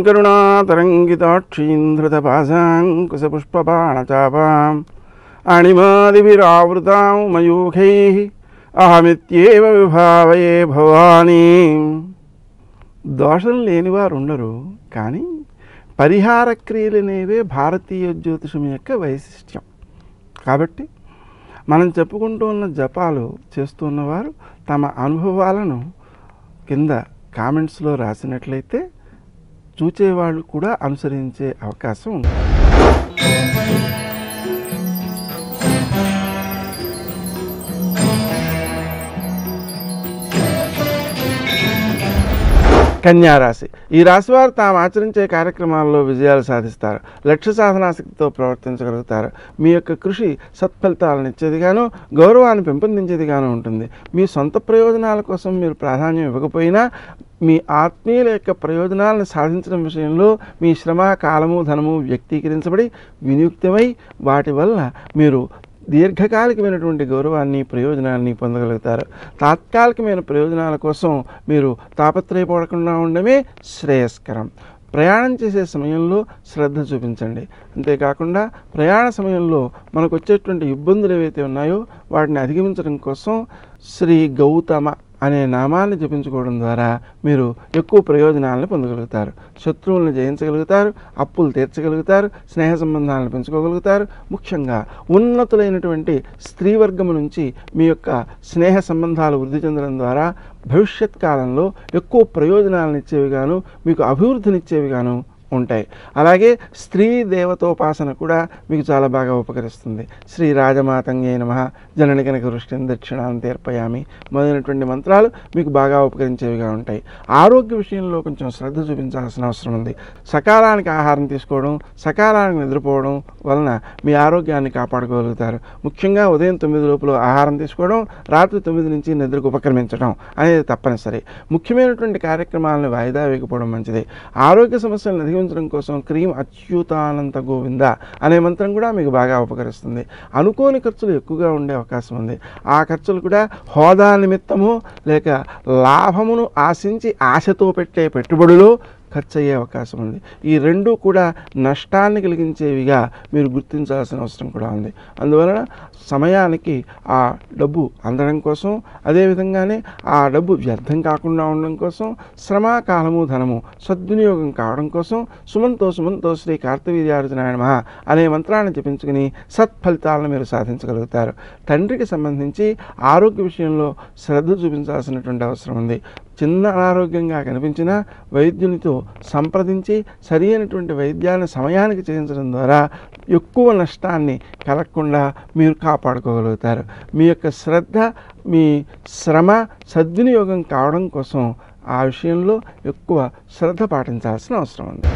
కరుణాతరంగితాక్షీంధృతపాశాంకుశపుష్పబాణచాపాం అణిమాదిభిరావృతాం మయూఖైః అహమిత్యేవ విభావయే భవానీ. దోషం లేనివారు ఉండరు, కానీ పరిహార క్రియలనేవే భారతీయ జ్యోతిషం యొక్క వైశిష్ట్యం. కాబట్టి మనం చెప్పుకుంటూ ఉన్న జపాలు చేస్తున్నవారు తమ అనుభవాలను కింద కామెంట్స్లో రాసినట్లయితే చూచేవాళ్ళు కూడా అనుసరించే అవకాశం ఉంది. కన్యారాశి. ఈ రాశివారు తాము ఆచరించే కార్యక్రమాల్లో విజయాలు సాధిస్తారు. లక్ష్య సాధనాశక్తితో ప్రవర్తించగలుగుతారు. మీ యొక్క కృషి సత్ఫలితాలను ఇచ్చేదిగాను, గౌరవాన్ని పెంపొందించేదిగాను ఉంటుంది. మీ సొంత ప్రయోజనాల కోసం మీరు ప్రాధాన్యం ఇవ్వకపోయినా మీ ఆత్మీయుల యొక్క ప్రయోజనాలను సాధించడం విషయంలో మీ శ్రమ, కాలము, ధనము వ్యక్తీకరించబడి వినియుక్తమై వాటి వల్ల మీరు దీర్ఘకాలికమైనటువంటి గౌరవాన్ని, ప్రయోజనాన్ని పొందగలుగుతారు. తాత్కాలికమైన ప్రయోజనాల కోసం మీరు తాపత్రయపడకుండా ఉండడమే శ్రేయస్కరం. ప్రయాణం చేసే సమయంలో శ్రద్ధ చూపించండి. అంతేకాకుండా ప్రయాణ సమయంలో మనకు వచ్చేటువంటి ఇబ్బందులు ఏవైతే ఉన్నాయో వాటిని అధిగమించడం కోసం శ్రీ గౌతమ అనే నామాన్ని జపించుకోవడం ద్వారా మీరు ఎక్కువ ప్రయోజనాలను పొందగలుగుతారు. శత్రువులను జయించగలుగుతారు, అప్పులు తీర్చగలుగుతారు, స్నేహ సంబంధాలను పెంచుకోగలుగుతారు. ముఖ్యంగా ఉన్నతులైనటువంటి స్త్రీవర్గము నుంచి మీ యొక్క స్నేహ సంబంధాలు వృద్ధి చెందడం ద్వారా భవిష్యత్ కాలంలో ఎక్కువ ప్రయోజనాలను ఇచ్చేవిగాను, మీకు అభివృద్ధినిచ్చేవిగాను ఉంటాయి. అలాగే స్త్రీ దేవతోపాసన కూడా మీకు చాలా బాగా ఉపకరిస్తుంది. శ్రీ రాజమాతంగే నమః, జనని కనక వృష్టిం దక్షిణాన్ని తీర్పయామి మొదలైనటువంటి మంత్రాలు మీకు బాగా ఉపకరించేవిగా ఉంటాయి. ఆరోగ్య విషయంలో కొంచెం శ్రద్ధ చూపించాల్సిన అవసరం ఉంది. సకాలానికి ఆహారం తీసుకోవడం, సకాలానికి నిద్రపోవడం వలన మీ ఆరోగ్యాన్ని కాపాడుకోగలుగుతారు. ముఖ్యంగా ఉదయం 9 లోపల ఆహారం తీసుకోవడం, రాత్రి 9 నుంచి నిద్రకు ఉపక్రమించడం అనేది తప్పనిసరి. ముఖ్యమైనటువంటి కార్యక్రమాలను వాయిదా వేయకపోవడం మంచిది. ఆరోగ్య సమస్యలను అధిగమించడం కోసం క్రీం అచ్యుతానంత గోవింద అనే మంత్రం కూడా మీకు బాగా ఉపకరిస్తుంది. అనుకోని ఖర్చులు ఎక్కువగా ఉండే అవకాశం ఉంది. ఆ ఖర్చులు కూడా హోదా నిమిత్తము లేక లాభమును ఆశించి ఆశతో పెట్టే పెట్టుబడులు ఖర్చు అయ్యే అవకాశం ఉంది. ఈ రెండూ కూడా నష్టాన్ని కలిగించేవిగా మీరు గుర్తించాల్సిన అవసరం కూడా ఉంది. అందువలన సమయానికి ఆ డబ్బు అందడం కోసం, అదేవిధంగానే ఆ డబ్బు వ్యర్థం కాకుండా ఉండడం కోసం, శ్రమ, కాలము, ధనము సద్వినియోగం కావడం కోసం సుమంతో సుమంతో శ్రీ కార్తవీర్యార్జునాయ నమః అనే మంత్రాన్ని జపించుకుని సత్ఫలితాలను మీరు సాధించగలుగుతారు. తండ్రికి సంబంధించి ఆరోగ్య విషయంలో శ్రద్ధ చూపించాల్సినటువంటి అవసరం ఉంది. చిన్న అనారోగ్యంగా కనిపించినా వైద్యునితో సంప్రదించి సరి అయినటువంటి వైద్యాన్ని సమయానికి చేయించడం ద్వారా ఎక్కువ నష్టాన్ని కలగకుండా మీరు కాపాడుకోగలుగుతారు. మీ యొక్క శ్రద్ధ, మీ శ్రమ సద్వినియోగం కావడం కోసం ఆ విషయంలో ఎక్కువ శ్రద్ధ పాటించాల్సిన అవసరం ఉంది.